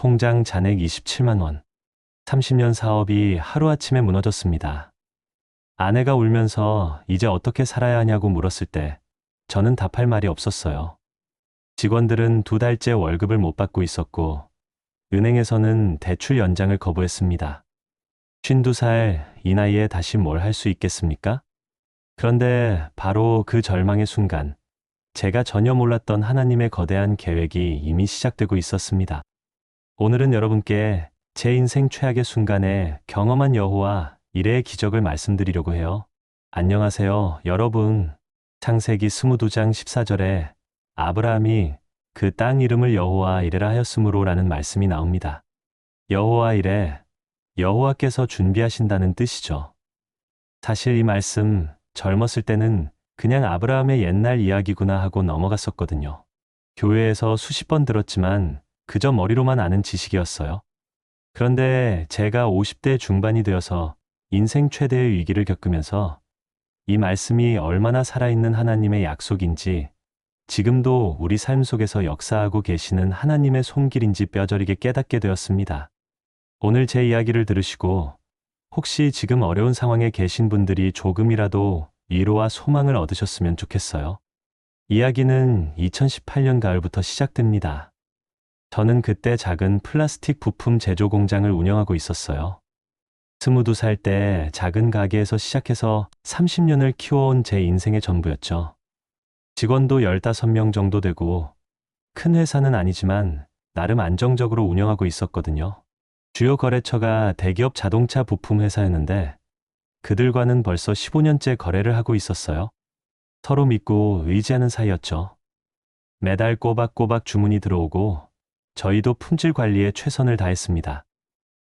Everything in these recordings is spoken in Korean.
통장 잔액 27만 원. 30년 사업이 하루아침에 무너졌습니다. 아내가 울면서 이제 어떻게 살아야 하냐고 물었을 때 저는 답할 말이 없었어요. 직원들은 2달째 월급을 못 받고 있었고 은행에서는 대출 연장을 거부했습니다. 52살 이 나이에 다시 뭘 할 수 있겠습니까? 그런데 바로 그 절망의 순간 제가 전혀 몰랐던 하나님의 거대한 계획이 이미 시작되고 있었습니다. 오늘은 여러분께 제 인생 최악의 순간에 경험한 여호와 이레의 기적을 말씀드리려고 해요. 안녕하세요, 여러분. 창세기 22장 14절에 아브라함이 그 땅 이름을 여호와 이레라 하였으므로라는 말씀이 나옵니다. 여호와 이레, 여호와께서 준비하신다는 뜻이죠. 사실 이 말씀 젊었을 때는 그냥 아브라함의 옛날 이야기구나 하고 넘어갔었거든요. 교회에서 수십 번 들었지만 그저 머리로만 아는 지식이었어요. 그런데 제가 50대 중반이 되어서 인생 최대의 위기를 겪으면서 이 말씀이 얼마나 살아있는 하나님의 약속인지, 지금도 우리 삶 속에서 역사하고 계시는 하나님의 손길인지 뼈저리게 깨닫게 되었습니다. 오늘 제 이야기를 들으시고 혹시 지금 어려운 상황에 계신 분들이 조금이라도 위로와 소망을 얻으셨으면 좋겠어요. 이야기는 2018년 가을부터 시작됩니다. 저는 그때 작은 플라스틱 부품 제조 공장을 운영하고 있었어요. 22살 때 작은 가게에서 시작해서 30년을 키워온 제 인생의 전부였죠. 직원도 15명 정도 되고 큰 회사는 아니지만 나름 안정적으로 운영하고 있었거든요. 주요 거래처가 대기업 자동차 부품 회사였는데 그들과는 벌써 15년째 거래를 하고 있었어요. 서로 믿고 의지하는 사이였죠. 매달 꼬박꼬박 주문이 들어오고 저희도 품질 관리에 최선을 다했습니다.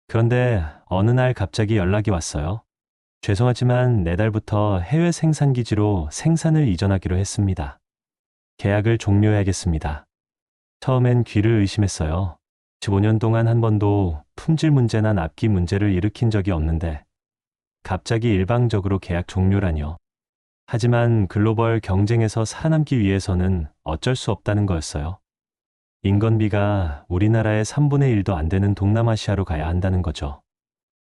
그런데 어느 날 갑자기 연락이 왔어요. 죄송하지만 내달부터 해외 생산기지로 생산을 이전하기로 했습니다. 계약을 종료해야겠습니다. 처음엔 귀를 의심했어요. 15년 동안 한 번도 품질 문제나 납기 문제를 일으킨 적이 없는데 갑자기 일방적으로 계약 종료라뇨. 하지만 글로벌 경쟁에서 살아남기 위해서는 어쩔 수 없다는 거였어요. 인건비가 우리나라의 3분의 1도 안 되는 동남아시아로 가야 한다는 거죠.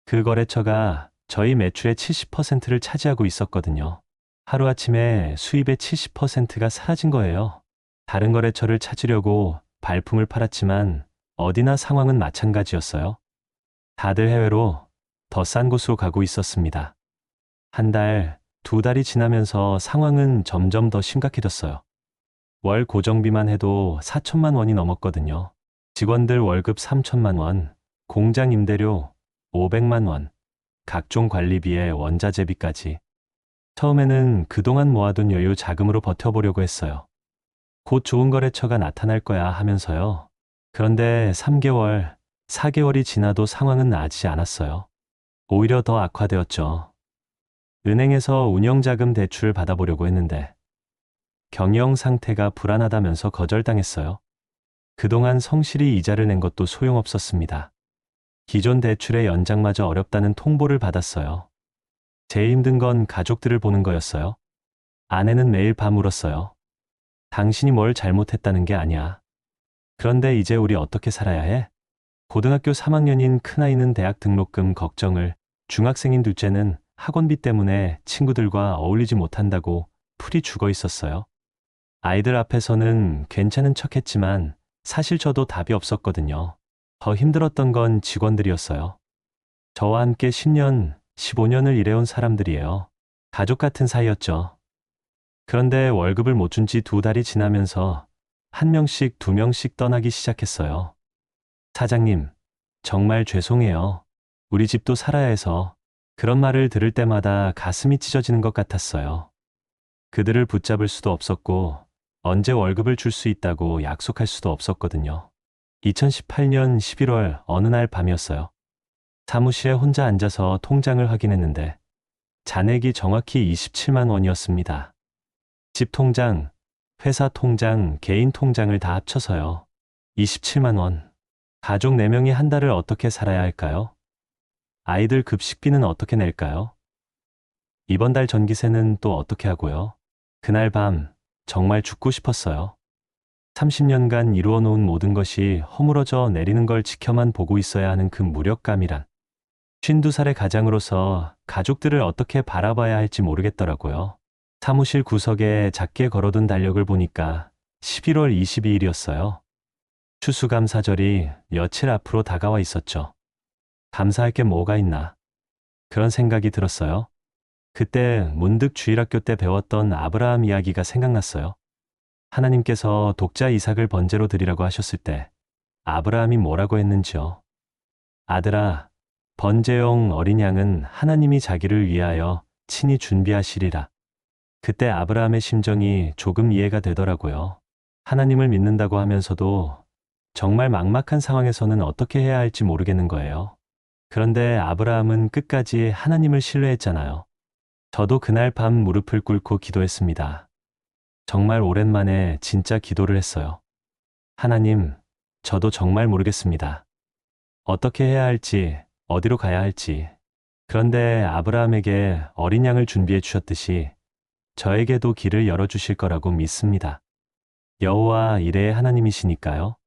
그 거래처가 저희 매출의 70%를 차지하고 있었거든요. 하루아침에 수입의 70%가 사라진 거예요. 다른 거래처를 찾으려고 발품을 팔았지만 어디나 상황은 마찬가지였어요. 다들 해외로 더 싼 곳으로 가고 있었습니다. 한 달, 2달이 지나면서 상황은 점점 더 심각해졌어요. 월 고정비만 해도 4천만 원이 넘었거든요. 직원들 월급 3천만 원, 공장 임대료 500만 원, 각종 관리비에 원자재비까지. 처음에는 그동안 모아둔 여유 자금으로 버텨보려고 했어요. 곧 좋은 거래처가 나타날 거야 하면서요. 그런데 3개월, 4개월이 지나도 상황은 나아지지 않았어요. 오히려 더 악화되었죠. 은행에서 운영자금 대출을 받아보려고 했는데 경영 상태가 불안하다면서 거절당했어요. 그동안 성실히 이자를 낸 것도 소용없었습니다. 기존 대출의 연장마저 어렵다는 통보를 받았어요. 제일 힘든 건 가족들을 보는 거였어요. 아내는 매일 밤 울었어요. 당신이 뭘 잘못했다는 게 아니야. 그런데 이제 우리 어떻게 살아야 해? 고등학교 3학년인 큰아이는 대학 등록금 걱정을, 중학생인 둘째는 학원비 때문에 친구들과 어울리지 못한다고 풀이 죽어 있었어요. 아이들 앞에서는 괜찮은 척했지만 사실 저도 답이 없었거든요. 더 힘들었던 건 직원들이었어요. 저와 함께 10년, 15년을 일해온 사람들이에요. 가족 같은 사이였죠. 그런데 월급을 못 준 지 2달이 지나면서 1명씩 2명씩 떠나기 시작했어요. 사장님, 정말 죄송해요. 우리 집도 살아야 해서. 그런 말을 들을 때마다 가슴이 찢어지는 것 같았어요. 그들을 붙잡을 수도 없었고 언제 월급을 줄 수 있다고 약속할 수도 없었거든요. 2018년 11월 어느 날 밤이었어요. 사무실에 혼자 앉아서 통장을 확인했는데 잔액이 정확히 27만 원이었습니다. 집 통장, 회사 통장, 개인 통장을 다 합쳐서요. 27만 원. 가족 4명이 한 달을 어떻게 살아야 할까요? 아이들 급식비는 어떻게 낼까요? 이번 달 전기세는 또 어떻게 하고요? 그날 밤 정말 죽고 싶었어요. 30년간 이루어 놓은 모든 것이 허물어져 내리는 걸 지켜만 보고 있어야 하는 그 무력감이란. 52살의 가장으로서 가족들을 어떻게 바라봐야 할지 모르겠더라고요. 사무실 구석에 작게 걸어둔 달력을 보니까 11월 22일이었어요. 추수감사절이 며칠 앞으로 다가와 있었죠. 감사할 게 뭐가 있나? 그런 생각이 들었어요. 그때 문득 주일학교 때 배웠던 아브라함 이야기가 생각났어요. 하나님께서 독자 이삭을 번제로 드리라고 하셨을 때 아브라함이 뭐라고 했는지요? 아들아, 번제용 어린 양은 하나님이 자기를 위하여 친히 준비하시리라. 그때 아브라함의 심정이 조금 이해가 되더라고요. 하나님을 믿는다고 하면서도 정말 막막한 상황에서는 어떻게 해야 할지 모르겠는 거예요. 그런데 아브라함은 끝까지 하나님을 신뢰했잖아요. 저도 그날 밤 무릎을 꿇고 기도했습니다. 정말 오랜만에 진짜 기도를 했어요. 하나님, 저도 정말 모르겠습니다. 어떻게 해야 할지, 어디로 가야 할지. 그런데 아브라함에게 어린 양을 준비해 주셨듯이 저에게도 길을 열어주실 거라고 믿습니다. 여호와 이레의 하나님이시니까요.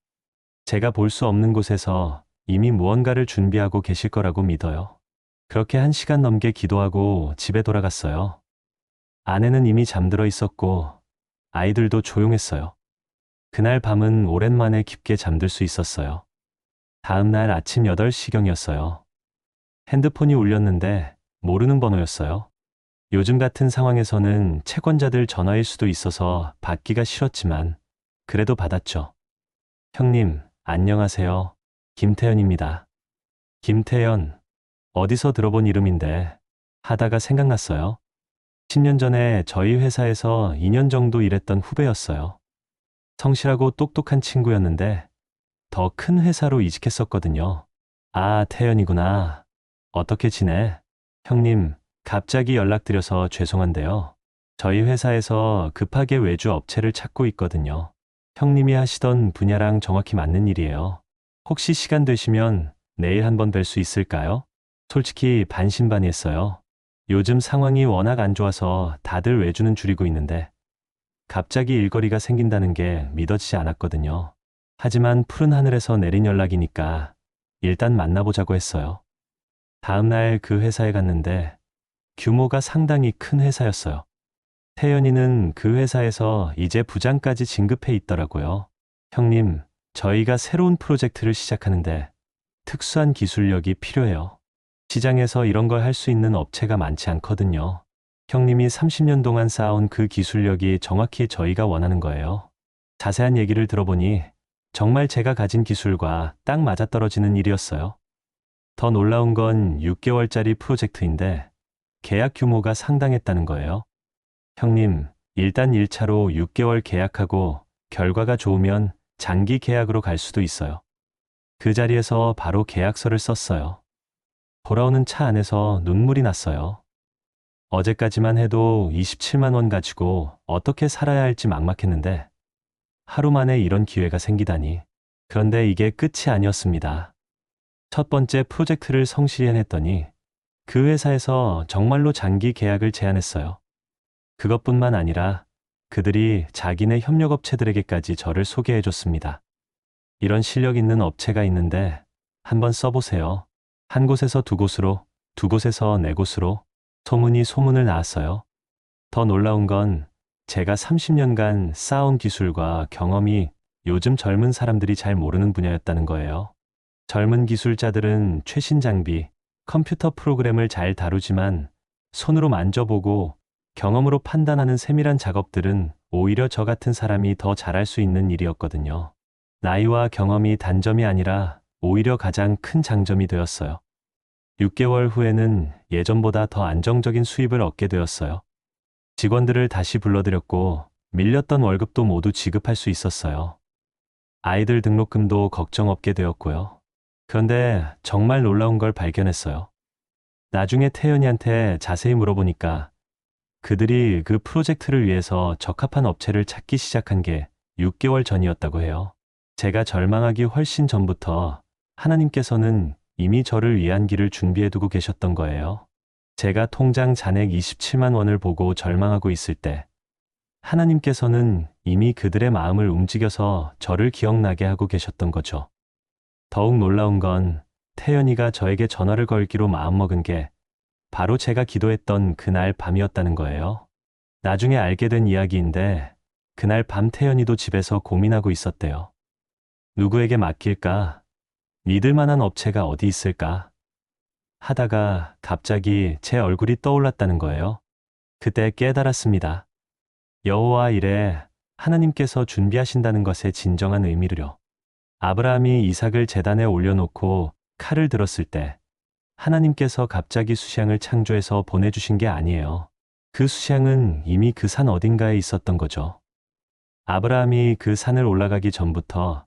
제가 볼 수 없는 곳에서 이미 무언가를 준비하고 계실 거라고 믿어요. 그렇게 1시간 넘게 기도하고 집에 돌아갔어요. 아내는 이미 잠들어 있었고 아이들도 조용했어요. 그날 밤은 오랜만에 깊게 잠들 수 있었어요. 다음 날 아침 8시경이었어요. 핸드폰이 울렸는데 모르는 번호였어요. 요즘 같은 상황에서는 채권자들 전화일 수도 있어서 받기가 싫었지만 그래도 받았죠. 형님, 안녕하세요. 김태현입니다. 김태현, 어디서 들어본 이름인데 하다가 생각났어요. 10년 전에 저희 회사에서 2년 정도 일했던 후배였어요. 성실하고 똑똑한 친구였는데 더 큰 회사로 이직했었거든요. 아, 태현이구나. 어떻게 지내? 형님, 갑자기 연락드려서 죄송한데요. 저희 회사에서 급하게 외주 업체를 찾고 있거든요. 형님이 하시던 분야랑 정확히 맞는 일이에요. 혹시 시간 되시면 내일 한번 뵐 수 있을까요? 솔직히 반신반의했어요. 요즘 상황이 워낙 안 좋아서 다들 외주는 줄이고 있는데 갑자기 일거리가 생긴다는 게 믿어지지 않았거든요. 하지만 푸른 하늘에서 내린 연락이니까 일단 만나보자고 했어요. 다음 날 그 회사에 갔는데 규모가 상당히 큰 회사였어요. 태연이는 그 회사에서 이제 부장까지 진급해 있더라고요. 형님, 저희가 새로운 프로젝트를 시작하는데 특수한 기술력이 필요해요. 시장에서 이런 걸 할 수 있는 업체가 많지 않거든요. 형님이 30년 동안 쌓아온 그 기술력이 정확히 저희가 원하는 거예요. 자세한 얘기를 들어보니 정말 제가 가진 기술과 딱 맞아떨어지는 일이었어요. 더 놀라운 건 6개월짜리 프로젝트인데 계약 규모가 상당했다는 거예요. 형님, 일단 1차로 6개월 계약하고 결과가 좋으면 장기 계약으로 갈 수도 있어요. 그 자리에서 바로 계약서를 썼어요. 돌아오는 차 안에서 눈물이 났어요. 어제까지만 해도 27만 원 가지고 어떻게 살아야 할지 막막했는데 하루 만에 이런 기회가 생기다니. 그런데 이게 끝이 아니었습니다. 첫 번째 프로젝트를 성실히 해냈더니 그 회사에서 정말로 장기 계약을 제안했어요. 그것뿐만 아니라 그들이 자기네 협력업체들에게까지 저를 소개해줬습니다. 이런 실력 있는 업체가 있는데 한번 써보세요. 한 곳에서 두 곳으로, 두 곳에서 네 곳으로 소문이 소문을 낳았어요. 더 놀라운 건 제가 30년간 쌓아온 기술과 경험이 요즘 젊은 사람들이 잘 모르는 분야였다는 거예요. 젊은 기술자들은 최신 장비, 컴퓨터 프로그램을 잘 다루지만 손으로 만져보고 경험으로 판단하는 세밀한 작업들은 오히려 저 같은 사람이 더 잘할 수 있는 일이었거든요. 나이와 경험이 단점이 아니라 오히려 가장 큰 장점이 되었어요. 6개월 후에는 예전보다 더 안정적인 수입을 얻게 되었어요. 직원들을 다시 불러들였고 밀렸던 월급도 모두 지급할 수 있었어요. 아이들 등록금도 걱정 없게 되었고요. 그런데 정말 놀라운 걸 발견했어요. 나중에 태연이한테 자세히 물어보니까 그들이 그 프로젝트를 위해서 적합한 업체를 찾기 시작한 게 6개월 전이었다고 해요. 제가 절망하기 훨씬 전부터 하나님께서는 이미 저를 위한 길을 준비해두고 계셨던 거예요. 제가 통장 잔액 27만 원을 보고 절망하고 있을 때 하나님께서는 이미 그들의 마음을 움직여서 저를 기억나게 하고 계셨던 거죠. 더욱 놀라운 건 태연이가 저에게 전화를 걸기로 마음먹은 게 바로 제가 기도했던 그날 밤이었다는 거예요. 나중에 알게 된 이야기인데 그날 밤 태연이도 집에서 고민하고 있었대요. 누구에게 맡길까? 믿을 만한 업체가 어디 있을까? 하다가 갑자기 제 얼굴이 떠올랐다는 거예요. 그때 깨달았습니다. 여호와 이레 하나님께서 준비하신다는 것의 진정한 의미를요. 아브라함이 이삭을 제단에 올려놓고 칼을 들었을 때 하나님께서 갑자기 수샹을 창조해서 보내주신 게 아니에요. 그 수샹은 이미 그 산 어딘가에 있었던 거죠. 아브라함이 그 산을 올라가기 전부터,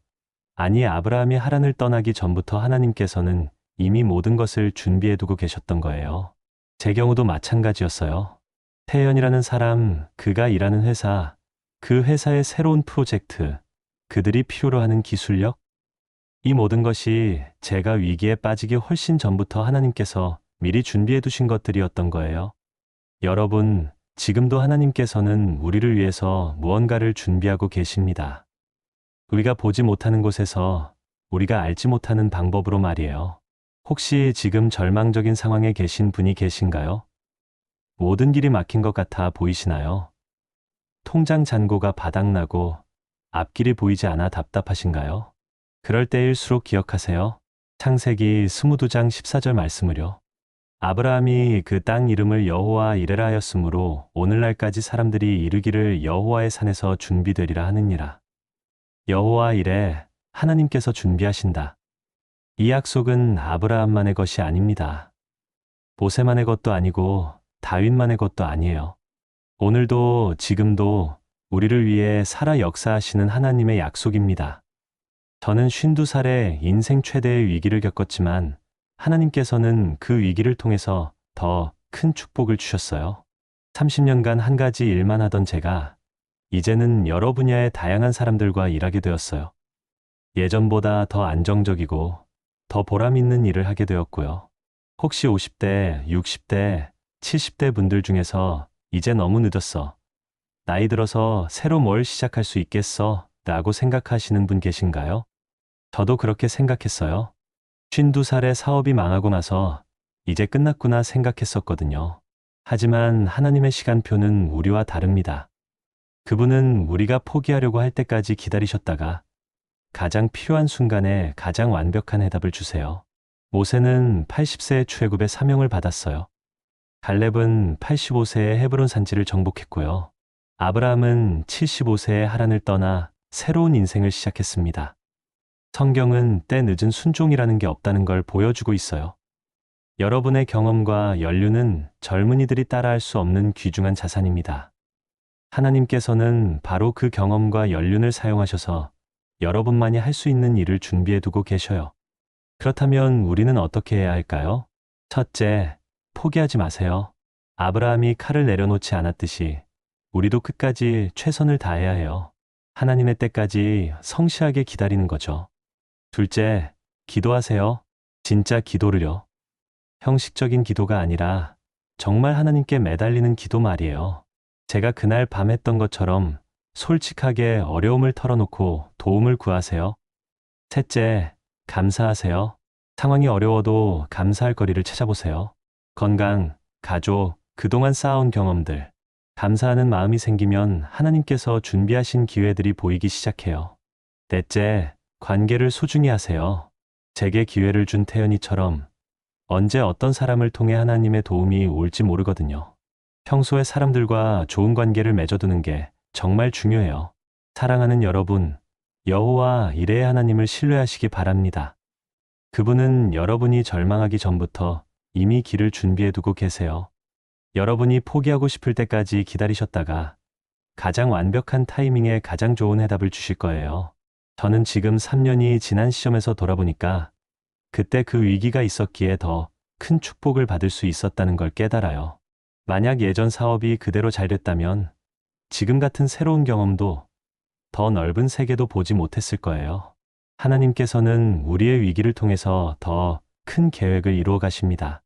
아니 아브라함이 하란을 떠나기 전부터 하나님께서는 이미 모든 것을 준비해두고 계셨던 거예요. 제 경우도 마찬가지였어요. 태연이라는 사람, 그가 일하는 회사, 그 회사의 새로운 프로젝트, 그들이 필요로 하는 기술력, 이 모든 것이 제가 위기에 빠지기 훨씬 전부터 하나님께서 미리 준비해 두신 것들이었던 거예요. 여러분, 지금도 하나님께서는 우리를 위해서 무언가를 준비하고 계십니다. 우리가 보지 못하는 곳에서 우리가 알지 못하는 방법으로 말이에요. 혹시 지금 절망적인 상황에 계신 분이 계신가요? 모든 길이 막힌 것 같아 보이시나요? 통장 잔고가 바닥나고 앞길이 보이지 않아 답답하신가요? 그럴 때일수록 기억하세요. 창세기 22장 14절 말씀을요. 아브라함이 그 땅 이름을 여호와 이레라 하였으므로 오늘날까지 사람들이 이르기를 여호와의 산에서 준비되리라 하느니라. 여호와 이레, 하나님께서 준비하신다. 이 약속은 아브라함만의 것이 아닙니다. 모세만의 것도 아니고 다윗만의 것도 아니에요. 오늘도 지금도 우리를 위해 살아 역사하시는 하나님의 약속입니다. 저는 52살에 인생 최대의 위기를 겪었지만 하나님께서는 그 위기를 통해서 더 큰 축복을 주셨어요. 30년간 한 가지 일만 하던 제가 이제는 여러 분야의 다양한 사람들과 일하게 되었어요. 예전보다 더 안정적이고 더 보람 있는 일을 하게 되었고요. 혹시 50대, 60대, 70대 분들 중에서 이제 너무 늦었어. 나이 들어서 새로 뭘 시작할 수 있겠어? 라고 생각하시는 분 계신가요? 저도 그렇게 생각했어요. 52살에 사업이 망하고 나서 이제 끝났구나 생각했었거든요. 하지만 하나님의 시간표는 우리와 다릅니다. 그분은 우리가 포기하려고 할 때까지 기다리셨다가 가장 필요한 순간에 가장 완벽한 해답을 주세요. 모세는 80세에 출애굽의 사명을 받았어요. 갈렙은 85세에 헤브론 산지를 정복했고요. 아브라함은 75세에 하란을 떠나 새로운 인생을 시작했습니다. 성경은 때 늦은 순종이라는 게 없다는 걸 보여주고 있어요. 여러분의 경험과 연륜은 젊은이들이 따라할 수 없는 귀중한 자산입니다. 하나님께서는 바로 그 경험과 연륜을 사용하셔서 여러분만이 할 수 있는 일을 준비해 두고 계셔요. 그렇다면 우리는 어떻게 해야 할까요? 첫째, 포기하지 마세요. 아브라함이 칼을 내려놓지 않았듯이 우리도 끝까지 최선을 다해야 해요. 하나님의 때까지 성실하게 기다리는 거죠. 둘째, 기도하세요. 진짜 기도를요. 형식적인 기도가 아니라 정말 하나님께 매달리는 기도 말이에요. 제가 그날 밤 했던 것처럼 솔직하게 어려움을 털어놓고 도움을 구하세요. 셋째, 감사하세요. 상황이 어려워도 감사할 거리를 찾아보세요. 건강, 가족, 그동안 쌓아온 경험들. 감사하는 마음이 생기면 하나님께서 준비하신 기회들이 보이기 시작해요. 넷째, 관계를 소중히 하세요. 제게 기회를 준 태연이처럼 언제 어떤 사람을 통해 하나님의 도움이 올지 모르거든요. 평소에 사람들과 좋은 관계를 맺어두는 게 정말 중요해요. 사랑하는 여러분, 여호와 이레의 하나님을 신뢰하시기 바랍니다. 그분은 여러분이 절망하기 전부터 이미 길을 준비해두고 계세요. 여러분이 포기하고 싶을 때까지 기다리셨다가 가장 완벽한 타이밍에 가장 좋은 해답을 주실 거예요. 저는 지금 3년이 지난 시점에서 돌아보니까 그때 그 위기가 있었기에 더 큰 축복을 받을 수 있었다는 걸 깨달아요. 만약 예전 사업이 그대로 잘 됐다면 지금 같은 새로운 경험도 더 넓은 세계도 보지 못했을 거예요. 하나님께서는 우리의 위기를 통해서 더 큰 계획을 이루어 가십니다.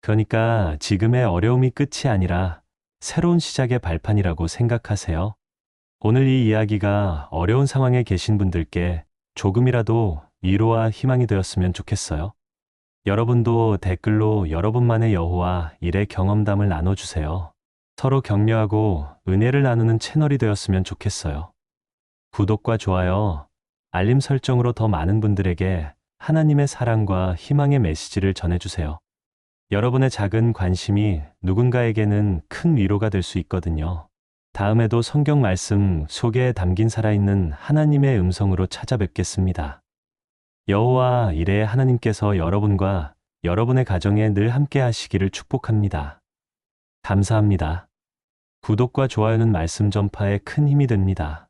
그러니까 지금의 어려움이 끝이 아니라 새로운 시작의 발판이라고 생각하세요. 오늘 이 이야기가 어려운 상황에 계신 분들께 조금이라도 위로와 희망이 되었으면 좋겠어요. 여러분도 댓글로 여러분만의 여호와 일의 경험담을 나눠주세요. 서로 격려하고 은혜를 나누는 채널이 되었으면 좋겠어요. 구독과 좋아요, 알림 설정으로 더 많은 분들에게 하나님의 사랑과 희망의 메시지를 전해주세요. 여러분의 작은 관심이 누군가에게는 큰 위로가 될 수 있거든요. 다음에도 성경 말씀 속에 담긴 살아있는 하나님의 음성으로 찾아뵙겠습니다. 여호와 이레의 하나님께서 여러분과 여러분의 가정에 늘 함께 하시기를 축복합니다. 감사합니다. 구독과 좋아요는 말씀 전파에 큰 힘이 됩니다.